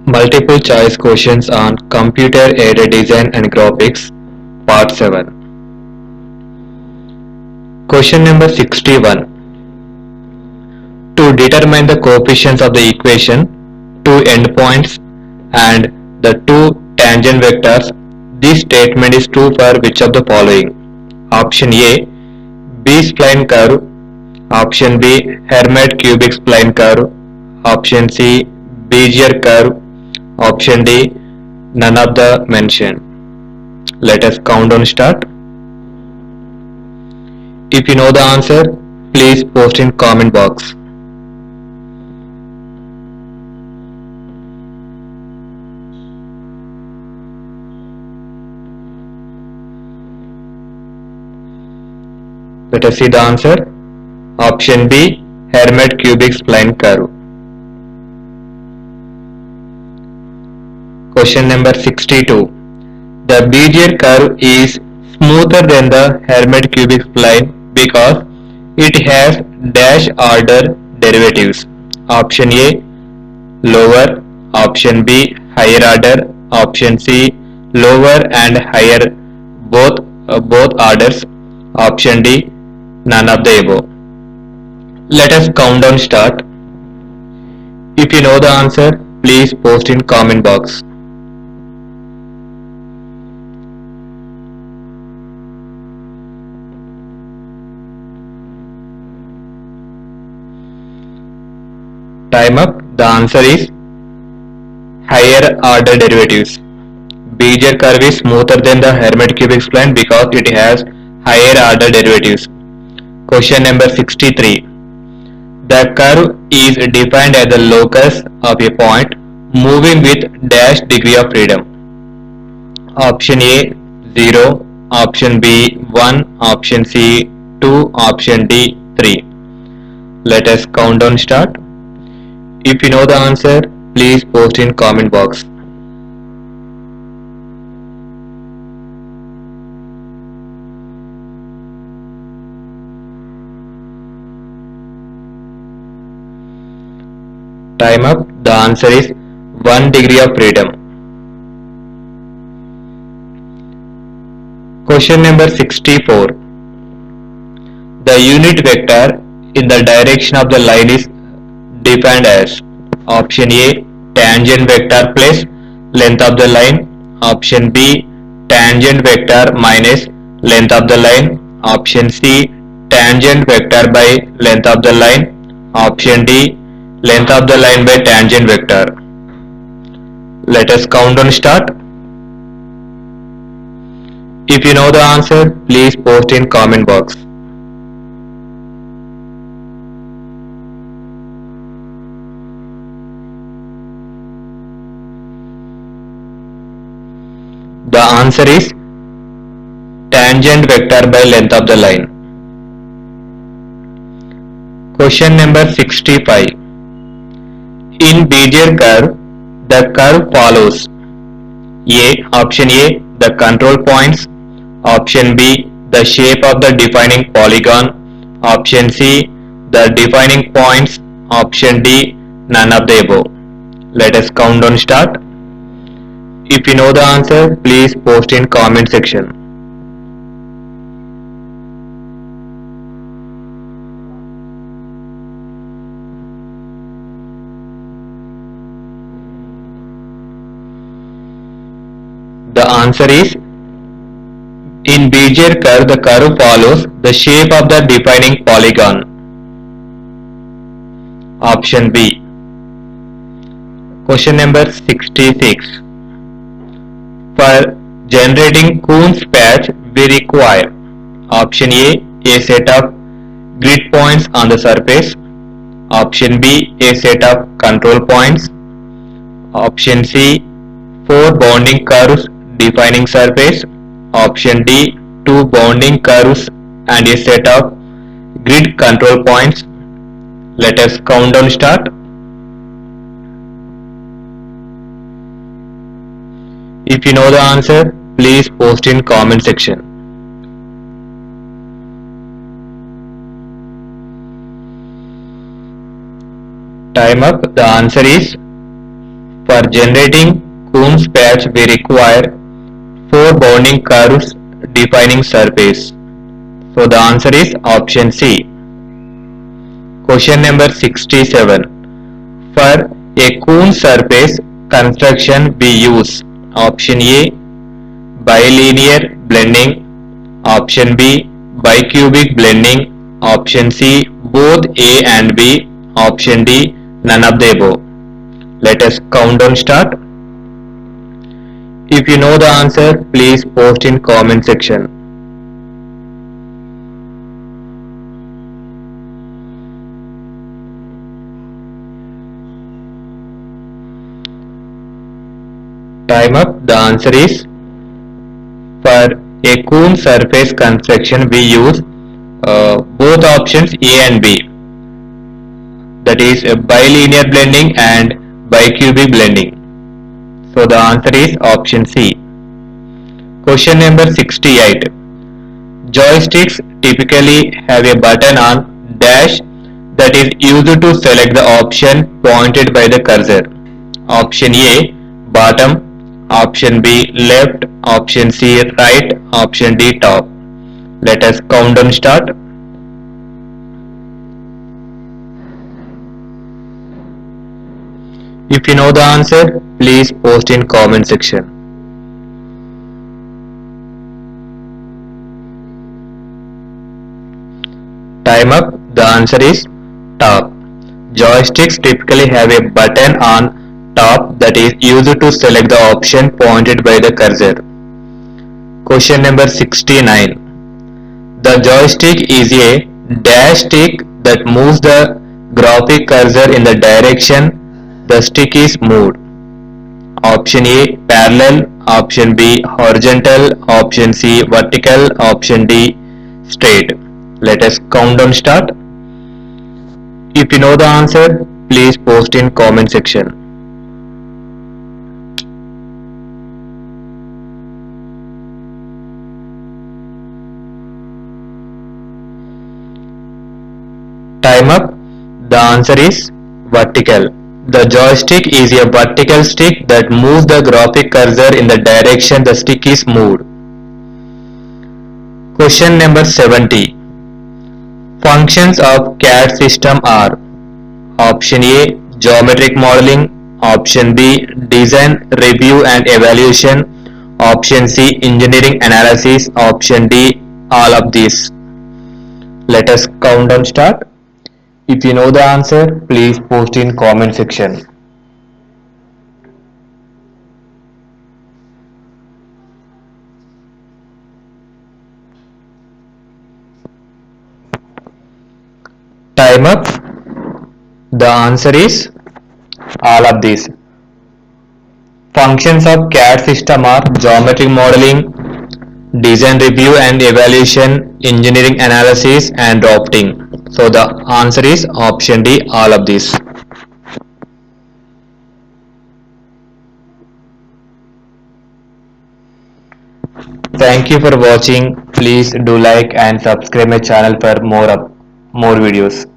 Multiple choice questions on computer aided design and graphics, part 7. Question number 61. To determine the coefficients of the equation, two endpoints and the two tangent vectors, this statement is true for which of the following? Option A, B-spline curve. Option B, Hermite cubic spline curve. Option C, Bezier curve. Option D, none of the mentioned. Let us count down start. If you know the answer, please post in comment box. Let us see the answer. Option B, Hermite cubic spline curve. Question number 62. The Bezier curve is smoother than the Hermite cubic spline because it has dash order derivatives. Option A, lower. Option B, higher order. Option C, lower and higher both orders. Option D, none of the above. Let us count down start. If you know the answer, please post in comment box. Time up. The answer is higher order derivatives. Bezier curve is smoother than the Hermite cubic spline because it has higher order derivatives. Question number 63. The curve is defined as the locus of a point moving with dash degree of freedom. Option A 0, option B 1, option C 2, option D 3. Let us count down start. If you know the answer, please post in comment box. Time up. The answer is 1 degree of freedom. Question number 64. The unit vector in the direction of the line is defined as option A tangent vector plus length of the line, option B tangent vector minus length of the line, option C tangent vector by length of the line, option D length of the line by tangent vector. Let us count down start. If you know the answer, please post in comment box. The answer is tangent vector by length of the line. Question number 65. In Bezier curve, the curve follows option A the control points, option B the shape of the defining polygon, option C the defining points, option D none of the above. Let us count down start. If you know the answer, please post in comment section. The answer is in Bezier curve, the curve follows the shape of the defining polygon. Option B. Question number 66. For generating Coon's patch, we require option A set of grid points on the surface, option B a set of control points, option C 4 bounding curves defining surface, option D 2 bounding curves and a set of grid control points. Let us count down start. If you know the answer, please post in comment section. Time up. The answer is For generating Coon's patch, we require four bounding curves defining surface. So the answer is option C. Question number 67. For a Coon surface construction, we use option A bilinear blending, option B bicubic blending, option C both A and B, option D none of the above. Let us countdown start. If you know the answer, please post in comment section. Time up. The answer is for a Coon surface construction we use both options A and B. That is a bilinear blending and bicubic blending. So the answer is option C. Question number 68. Joysticks typically have a button on dash that is used to select the option pointed by the cursor. Option A bottom, option B left, option C right, option D top. Let us countdown start. If you know the answer, please post in comment section. Time up. The answer is top. Joysticks typically have a button on top that is used to select the option pointed by the cursor. Question number 69. The joystick is a dash stick that moves the graphic cursor in the direction the stick is moved. Option A parallel, option B horizontal, option C vertical, option D straight. Let us countdown start. If you know the answer, please post in comment section. Time up. The answer is vertical. The joystick is a vertical stick that moves the graphic cursor in the direction the stick is moved. Question number 70. Functions of CAD system are option A geometric modeling, option B design, review and evaluation, option C engineering analysis, option D all of these. Let us countdown start. If you know the answer, please post in comment section. Time up. The answer is all of these. Functions of CAD system are geometric modeling, design review and evaluation, engineering analysis and drafting. So the answer is option D, all of these. Thank you for watching. Please do like and subscribe my channel for more videos.